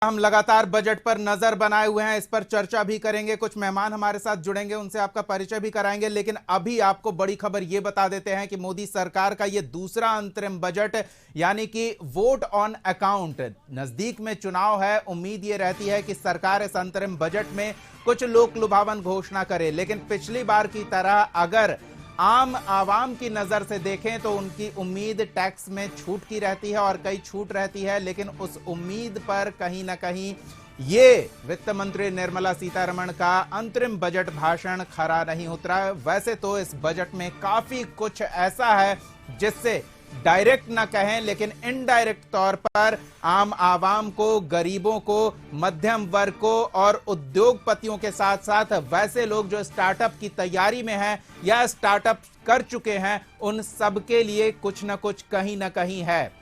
हम लगातार बजट पर नजर बनाए हुए हैं, इस पर चर्चा भी करेंगे। कुछ मेहमान हमारे साथ जुड़ेंगे, उनसे आपका परिचय भी कराएंगे। लेकिन अभी आपको बड़ी खबर यह बता देते हैं कि मोदी सरकार का यह दूसरा अंतरिम बजट, यानी कि वोट ऑन अकाउंट। नजदीक में चुनाव है, उम्मीद यह रहती है कि सरकार इस अंतरिम बजट में कुछ लोक लुभावन घोषणा करे। लेकिन पिछली बार की तरह अगर आम आवाम की नजर से देखें तो उनकी उम्मीद टैक्स में छूट की रहती है और कई छूट रहती है। लेकिन उस उम्मीद पर कहीं ना कहीं ये वित्त मंत्री निर्मला सीतारमण का अंतरिम बजट भाषण खरा नहीं उतरा। वैसे तो इस बजट में काफी कुछ ऐसा है जिससे डायरेक्ट ना कहें लेकिन इनडायरेक्ट तौर पर आम आवाम को, गरीबों को, मध्यम वर्ग को और उद्योगपतियों के साथ साथ वैसे लोग जो स्टार्टअप की तैयारी में हैं या स्टार्टअप कर चुके हैं, उन सबके लिए कुछ ना कुछ कहीं ना कहीं है।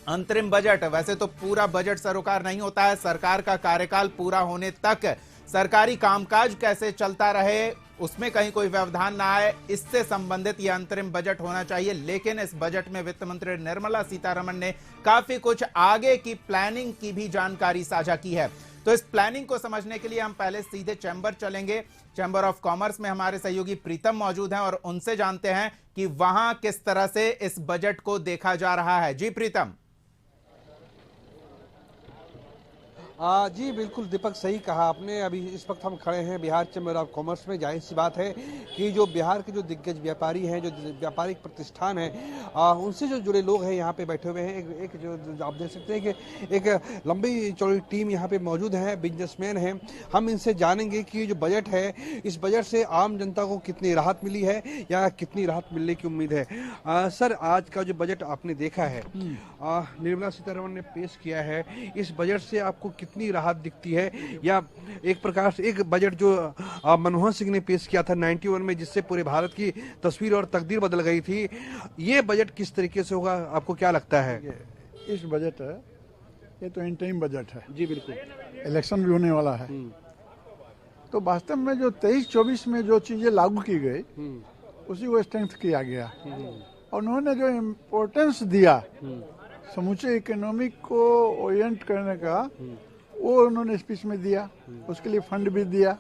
अंतरिम बजट, वैसे तो पूरा बजट सरोकार नहीं होता है। सरकार का कार्यकाल पूरा होने तक सरकारी कामकाज कैसे चलता रहे उसमें कहीं कोई व्यवधान ना आए, इससे संबंधित यह अंतरिम बजट होना चाहिए। लेकिन इस बजट में वित्त मंत्री निर्मला सीतारमण ने काफी कुछ आगे की प्लानिंग की भी जानकारी साझा की है। तो इस प्लानिंग को समझने के लिए हम पहले सीधे चैंबर चलेंगे। चैंबर ऑफ कॉमर्स में हमारे सहयोगी प्रीतम मौजूद हैं और उनसे जानते हैं कि वहां किस तरह से इस बजट को देखा जा रहा है। जी प्रीतम। जी बिल्कुल दीपक, सही कहा आपने। अभी इस वक्त हम खड़े हैं बिहार चैम्बर ऑफ कॉमर्स में। जाहिर सी बात है कि जो बिहार के जो दिग्गज व्यापारी हैं, जो व्यापारिक प्रतिष्ठान हैं, उनसे जो जुड़े लोग हैं यहाँ पे बैठे हुए हैं। एक जो आप देख सकते हैं कि एक लंबी चौड़ी टीम यहाँ पे मौजूद है, बिजनेसमैन हैं। हम इनसे जानेंगे कि जो बजट है, इस बजट से आम जनता को कितनी राहत मिली है या कितनी राहत मिलने की उम्मीद है। सर, आज का जो बजट आपने देखा है, निर्मला सीतारमण ने पेश किया है, इस बजट से आपको कितनी राहत दिखती है? या एक प्रकार से एक बजट जो मनमोहन सिंह ने पेश किया था 91 में, जिससे पूरे भारत की तस्वीर और तकदीर बदल गई थी, ये बजट किस तरीके से होगा, आपको क्या लगता है? इस बजट है, ये तो इंटरिम बजट है। जी बिल्कुल। इलेक्शन भी होने वाला है, तो वास्तव में जो 23-24 में जो चीजें लागू की गई उसी को स्ट्रेंथ किया गया। और उन्होंने जो इम्पोर्टेंस दिया समूचे इकोनॉमिक को ओरिएंट करने का, वो उन्होंने स्पीच में दिया। उसके लिए फंड भी दिया।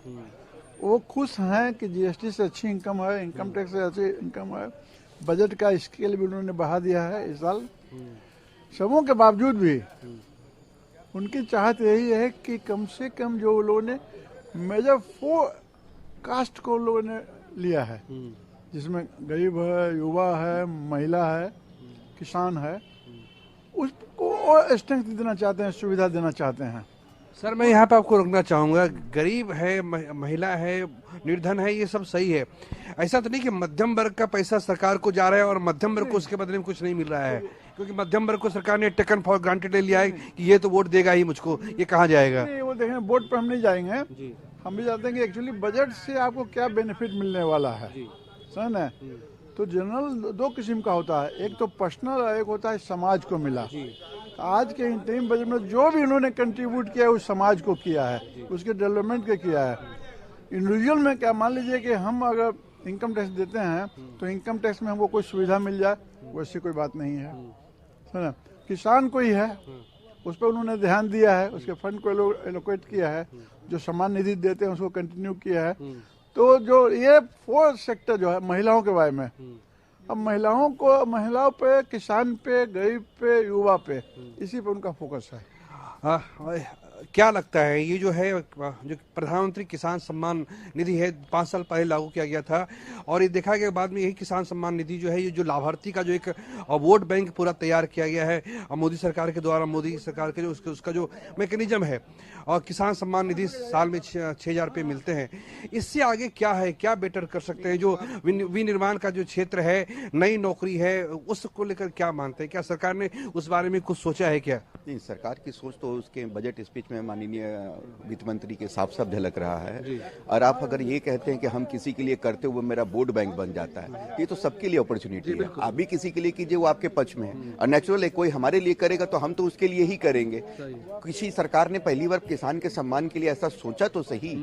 वो खुश हैं कि जीएसटी से अच्छी इनकम है, इनकम टैक्स से अच्छी इनकम है। बजट का स्केल भी उन्होंने बढ़ा दिया है इस साल। सबों के बावजूद भी उनकी चाहत यही है कि कम से कम जो लोगों ने मेजर 4 कास्ट को लोगों ने लिया है, जिसमें गरीब है, युवा है, महिला है, किसान है, उसको और स्ट्रेंथ देना चाहते हैं, सुविधा देना चाहते हैं। सर, मैं यहाँ पे आपको रोकना चाहूंगा। गरीब है, महिला है, निर्धन है, ये सब सही है। ऐसा तो नहीं कि मध्यम वर्ग का पैसा सरकार को जा रहा है और मध्यम वर्ग को उसके बदले में कुछ नहीं मिल रहा है, क्योंकि मध्यम वर्ग को सरकार ने टेकन फॉर ग्रांटेड ले लिया है कि ये तो वोट देगा ही मुझको, ये कहाँ जाएगा? वो देखें, वोट पर हम नहीं जाएंगे जी। हम भी चाहते हैं कि एक्चुअली बजट से आपको क्या बेनिफिट मिलने वाला है, समझ ना। तो जनरल 2 किस्म का होता है, एक तो पर्सनल और एक होता है समाज को मिला। आज के इंटरिम बजट में जो भी उन्होंने कंट्रीब्यूट किया है उस समाज को किया है, उसके डेवलपमेंट के किया है। इंडिविजुअल में क्या, मान लीजिए कि हम अगर इनकम टैक्स देते हैं तो इनकम टैक्स में हमको कोई सुविधा मिल जाए, वैसी कोई बात नहीं है, समझा। किसान को ही है, उस पर उन्होंने ध्यान दिया है, उसके फंड को एलोकेट किया है, जो सम्मान निधि देते हैं उसको कंटिन्यू किया है। तो जो ये 4 सेक्टर जो है महिलाओं के बारे में, अब महिलाओं पे, किसान पे, गरीब पे, युवा पे, इसी पे उनका फोकस है। क्या लगता है ये जो है, जो प्रधानमंत्री किसान सम्मान निधि है, 5 साल पहले लागू किया गया था और ये देखा गया बाद में यही किसान सम्मान निधि जो है, ये जो लाभार्थी का जो एक वोट बैंक पूरा तैयार किया गया है मोदी सरकार के द्वारा, मोदी सरकार के जो उसका जो मैकेनिज्म है, और किसान सम्मान निधि साल में 6,000 रुपये मिलते हैं। इससे आगे क्या है, क्या बेटर कर सकते हैं? जो विनिर्माण का जो क्षेत्र है, नई नौकरी है, उसको लेकर क्या मानते हैं? क्या सरकार ने उस बारे में कुछ सोचा है क्या? नहीं, सरकार की सोच तो उसके बजट स्पीच में माननीय वित्त मंत्री के साफ साफ झलक रहा है। और आप अगर ये कहते हैं कि हम किसी के लिए करते हुए मेरा वोट बैंक बन जाता है, ये तो सबके लिए अपॉर्चुनिटी है। आप भी किसी के लिए कीजिए, वो आपके पक्ष में है। और नेचुरल है, कोई हमारे लिए करेगा तो हम तो उसके लिए ही करेंगे। किसी सरकार ने पहली बार किसान के सम्मान के लिए ऐसा सोचा तो सही।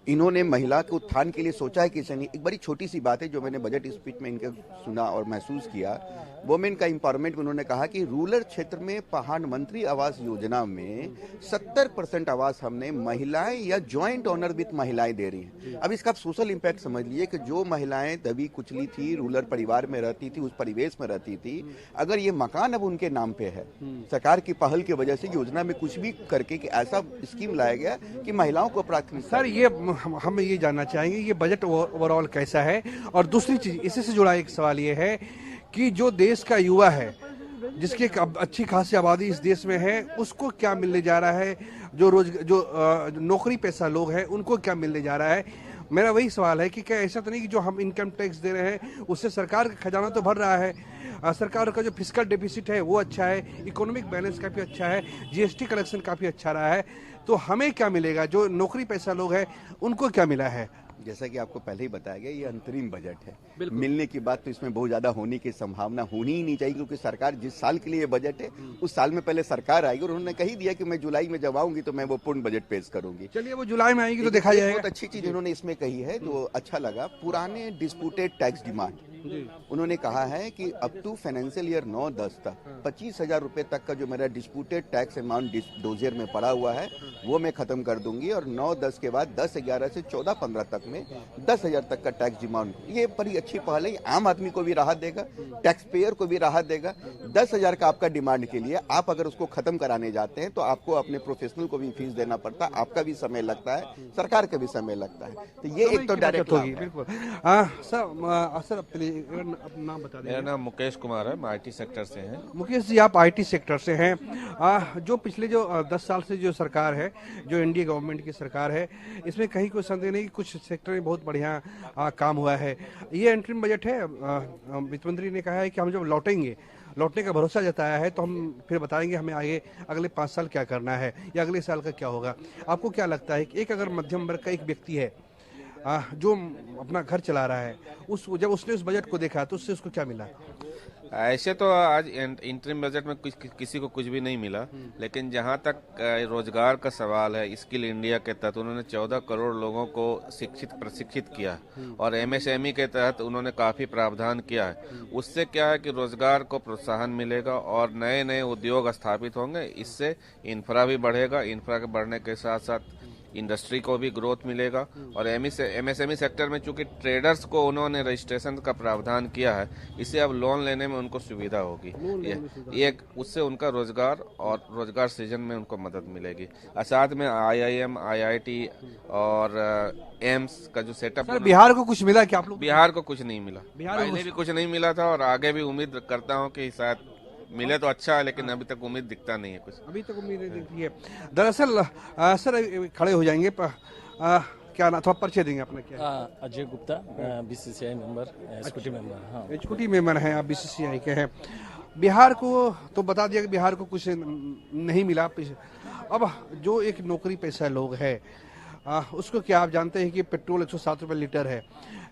इन्होंने महिला के उत्थान के लिए सोचा है कि नहीं। एक बड़ी छोटी सी बात है जो मैंने बजट स्पीच में इनके सुना और महसूस किया, वुमेन का एम्पावरमेंट में उन्होंने कहा कि रूरल क्षेत्र में प्रधानमंत्री आवास योजना में 70% आवास हमने महिलाएं या ज्वाइंट ओनर विद महिलाएं दे रही हैं। अब इसका आप सोशल इंपैक्ट समझ लीजिए कि जो महिलाएं दबी कुचली थी, रूरल परिवार में रहती थी, उस परिवेश में रहती थी, अगर ये मकान अब उनके नाम पे है, सरकार की पहल की वजह से योजना में कुछ भी करके कि ऐसा स्कीम लाया गया कि महिलाओं को प्राथमिकता। सर ये हम ये जानना चाहेंगे ये बजट ओवरऑल कैसा है। और दूसरी चीज इसी से जुड़ा एक सवाल ये है कि जो देश का युवा है, जिसकी एक अच्छी खासी आबादी इस देश में है, उसको क्या मिलने जा रहा है, जो नौकरी पेशा लोग हैं उनको क्या मिलने जा रहा है। मेरा वही सवाल है कि क्या ऐसा तो नहीं कि जो हम इनकम टैक्स दे रहे हैं उससे सरकार का खजाना तो भर रहा है, सरकार का जो फिस्कल डेफिसिट है वो अच्छा है, इकोनॉमिक बैलेंस काफी अच्छा है, जीएसटी कलेक्शन काफी अच्छा रहा है, तो हमें क्या मिलेगा, जो नौकरी पेशा लोग हैं उनको क्या मिला है। जैसा कि आपको पहले ही बताया गया, ये अंतरिम बजट है। मिलने की बात तो इसमें बहुत ज्यादा होने की संभावना होनी ही नहीं चाहिए, क्योंकि सरकार जिस साल के लिए ये बजट है उस साल में पहले सरकार आएगी और उन्होंने कही दिया कि मैं जुलाई में जब आऊंगी तो मैं वो पूर्ण बजट पेश करूंगी। चलिए वो जुलाई में आएगी तो देखा जाएगा। बहुत अच्छी चीज उन्होंने इसमें कही है जो अच्छा लगा, पुराने डिस्प्यूटेड टैक्स डिमांड उन्होंने कहा है कि अप टू फाइनेंशियल ईयर 9-10 तक 25,000 रुपए तक का जो मेरा डिस्प्यूटेड टैक्स अमाउंट डोजियर में पड़ा हुआ है वो मैं खत्म कर दूंगी, और 9-10 के बाद 10-11 से 14-15 तक में 10,000 तक का टैक्स डिमांड। ये बड़ी अच्छी पहल है, आम आदमी को भी राहत देगा, टैक्स पेयर को भी राहत देगा। 10,000 का आपका डिमांड के लिए आप अगर उसको खत्म कराने जाते हैं तो आपको अपने प्रोफेशनल को भी फीस देना पड़ता है, आपका भी समय लगता है, सरकार का भी समय लगता है। तो ये एक तो डायरेक्ट होगी। बिल्कुल सर अपना नाम बता दें। मेरा नाम मुकेश कुमार है, मैं आईटी सेक्टर से हैं। मुकेश जी आप आईटी सेक्टर से हैं। जो पिछले 10 साल से जो सरकार है, जो एनडीए गवर्नमेंट की सरकार है, इसमें कहीं कोई संदेह नहीं कि कुछ सेक्टर में बहुत बढ़िया काम हुआ है। ये एंट्रीम बजट है, वित्त मंत्री ने कहा है कि हम जब लौटने का भरोसा जताया है तो हम फिर बताएंगे हमें आगे अगले 5 साल क्या करना है या अगले साल का क्या होगा। आपको क्या लगता है कि एक अगर मध्यम वर्ग का एक व्यक्ति है जो अपना घर चला रहा है, जब उसने उस बजट को देखा तो उससे उसको क्या मिला? ऐसे तो आज इंटरिम बजट में किसी को कुछ भी नहीं मिला, लेकिन जहां तक रोजगार का सवाल है, स्किल इंडिया के तहत उन्होंने 14 करोड़ लोगों को प्रशिक्षित किया और एमएसएमई के तहत उन्होंने काफी प्रावधान किया है। उससे क्या है कि रोजगार को प्रोत्साहन मिलेगा और नए नए उद्योग स्थापित होंगे। इससे इंफ्रा भी बढ़ेगा, इंफ्रा के बढ़ने के साथ साथ इंडस्ट्री को भी ग्रोथ मिलेगा। और एमएसएमई सेक्टर में चूंकि ट्रेडर्स को उन्होंने रजिस्ट्रेशन का प्रावधान किया है, इससे अब लोन लेने में उनको सुविधा होगी। ये उससे उनका रोजगार और रोजगार सृजन में उनको मदद मिलेगी। और साथ में आईआईएम, आईआईटी और एम्स का जो सेटअप। बिहार को कुछ मिला क्या आप लोग? बिहार को कुछ नहीं मिला, पहले भी कुछ नहीं मिला था और आगे भी उम्मीद करता हूँ कि शायद मिले तो अच्छा है, लेकिन अभी तक उम्मीद दिखता नहीं है कुछ। अभी तक उम्मीद नहीं दिखती है। दरअसल सर खड़े हो जाएंगे, क्या ना थोड़ा परिचय देंगे अपना? क्या Ajay Gupta, BCCI member, executive member. हाँ, एग्जीक्यूटिव मेंबर हैं आप, बीसीसीआई के हैं। बिहार को तो बता दिया कि बिहार को कुछ नहीं मिला। अब जो एक नौकरी पेशा लोग है उसको क्या आप जानते हैं कि पेट्रोल 107 रुपये लीटर है,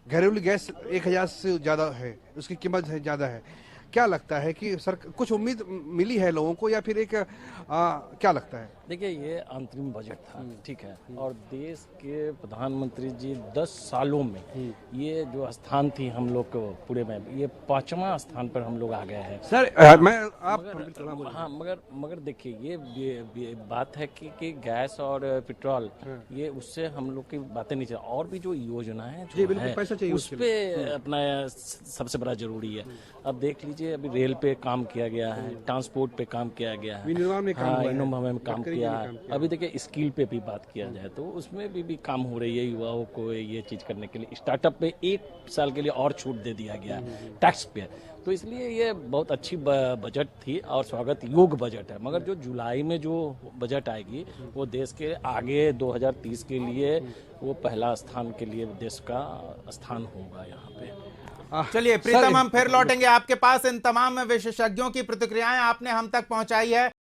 घरेलू गैस 1000 से ज़्यादा है, उसकी कीमत है ज़्यादा है। क्या लगता है कि सर कुछ उम्मीद मिली है लोगों को या फिर एक क्या लगता है? देखिए ये अंतरिम बजट था, ठीक है, और देश के प्रधानमंत्री जी 10 सालों में ये जो स्थान थी हम लोग को पूरे में, ये 5वां स्थान पर हम लोग आ गए हैं सर। मैं आप हाँ, मगर देखिए ये बात है कि गैस और पेट्रोल ये उससे हम लोग की बातें नहीं चल, और भी जो योजना है उस पे अपना सबसे बड़ा जरूरी है। अब देख लीजिए अभी रेल पे काम किया गया है, ट्रांसपोर्ट पे काम किया गया है, विनिर्माण में काम किया है। अभी देखिए स्किल पे भी बात किया जाए तो उसमें भी काम हो रही है, युवाओं को ये चीज करने के लिए स्टार्टअप पे 1 साल के लिए और छूट दे दिया गया टैक्स पे। तो इसलिए ये बहुत अच्छी बजट थी और स्वागत योग्य बजट है। मगर जो जुलाई में जो बजट आएगी वो देश के आगे 2030 के लिए वो पहला स्थान के लिए देश का स्थान होगा यहाँ पे। चलिए प्रीतम, हम फिर लौटेंगे आपके पास। इन तमाम विशेषज्ञों की प्रतिक्रियाएं आपने हम तक पहुंचाई है।